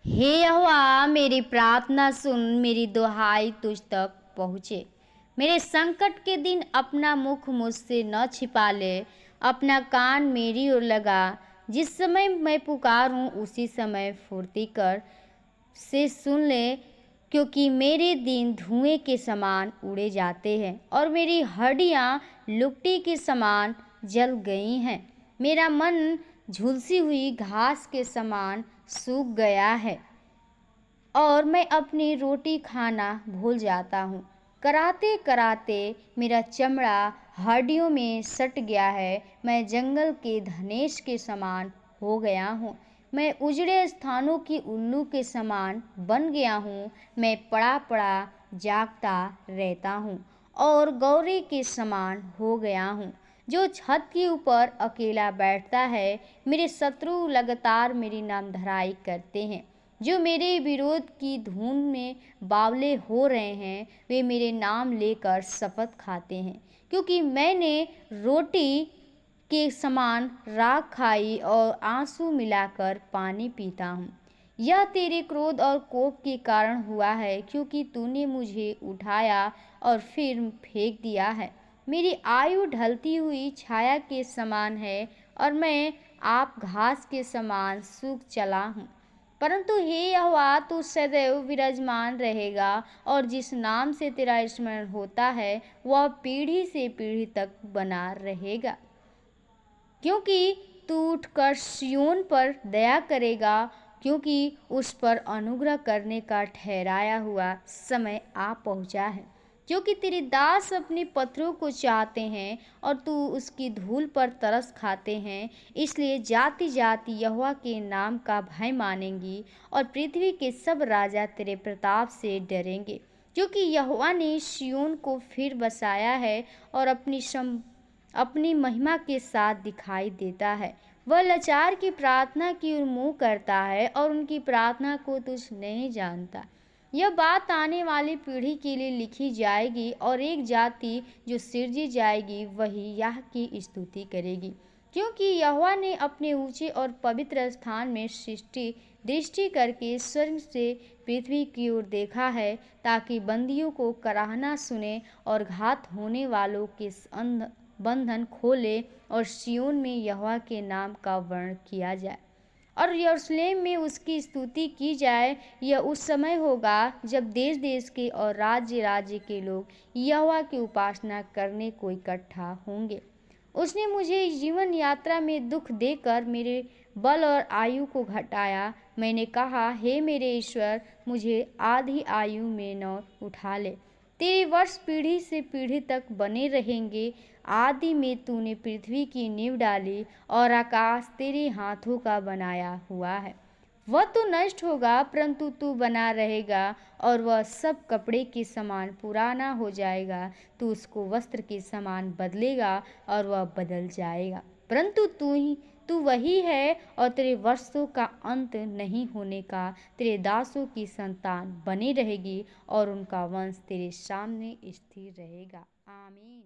हे यहोवा, मेरी प्रार्थना सुन, मेरी दुहाई तुझ तक पहुँचे। मेरे संकट के दिन अपना मुख मुझसे न छिपा ले, अपना कान मेरी ओर लगा। जिस समय मैं पुकारूं उसी समय फुर्ती कर से सुन ले, क्योंकि मेरे दिन धुएं के समान उड़े जाते हैं और मेरी हड्डियां लुकटी के समान जल गई हैं। मेरा मन झुलसी हुई घास के समान सूख गया है और मैं अपनी रोटी खाना भूल जाता हूँ। कराते कराते मेरा चमड़ा हड्डियों में सट गया है। मैं जंगल के धनेश के समान हो गया हूँ। मैं उजड़े स्थानों की उल्लू के समान बन गया हूँ। मैं पड़ा पड़ा जागता रहता हूँ और गौरी के समान हो गया हूँ जो छत के ऊपर अकेला बैठता है। मेरे शत्रु लगातार मेरी नामधराई करते हैं। जो मेरे विरोध की धुन में बावले हो रहे हैं, वे मेरे नाम लेकर शपथ खाते हैं, क्योंकि मैंने रोटी के समान राख खाई और आंसू मिलाकर पानी पीता हूँ। यह तेरे क्रोध और कोप के कारण हुआ है, क्योंकि तूने मुझे उठाया और फिर फेंक दिया है। मेरी आयु ढलती हुई छाया के समान है और मैं आप घास के समान सूख चला हूँ। परंतु हे यहोवा, तू सदैव विराजमान रहेगा और जिस नाम से तेरा स्मरण होता है वह पीढ़ी से पीढ़ी तक बना रहेगा। क्योंकि तू उठकर सिय्योन पर दया करेगा, क्योंकि उस पर अनुग्रह करने का ठहराया हुआ समय आ पहुंचा है। क्योंकि तेरे दास अपने पत्थरों को चाहते हैं और तू उसकी धूल पर तरस खाते हैं, इसलिए जाति जाति यहोवा के नाम का भय मानेंगी और पृथ्वी के सब राजा तेरे प्रताप से डरेंगे। क्योंकि यहोवा ने सिय्योन को फिर बसाया है और अपनी महिमा के साथ दिखाई देता है। वह लाचार की प्रार्थना की ओर मुँह करता है और उनकी प्रार्थना को तुझ नहीं जानता। यह बात आने वाली पीढ़ी के लिए लिखी जाएगी और एक जाति जो सिरजी जाएगी वही यह की स्तुति करेगी। क्योंकि यहोवा ने अपने ऊंचे और पवित्र स्थान में दृष्टि करके स्वर्ग से पृथ्वी की ओर देखा है, ताकि बंदियों को कराहना सुने और घात होने वालों के बंधन खोले और सिय्योन में यहोवा के नाम का वर्ण किया जाए और यरूशलेम में उसकी स्तुति की जाए। यह उस समय होगा जब देश देश के और राज्य राज्य के लोग यहोवा की उपासना करने को इकट्ठा होंगे। उसने मुझे जीवन यात्रा में दुख देकर मेरे बल और आयु को घटाया। मैंने कहा, हे मेरे ईश्वर, मुझे आधी आयु में न उठा ले। तेरे वर्ष पीढ़ी से पीढ़ी तक बने रहेंगे। आदि में तूने पृथ्वी की नींव डाली और आकाश तेरे हाथों का बनाया हुआ है। वह तो नष्ट होगा, परंतु तू बना रहेगा और वह सब कपड़े के समान पुराना हो जाएगा। तू उसको वस्त्र के समान बदलेगा और वह बदल जाएगा, परंतु तू वही है और तेरे वर्षों का अंत नहीं होने का। तेरे दासों की संतान बनी रहेगी और उनका वंश तेरे सामने स्थिर रहेगा। आमीन।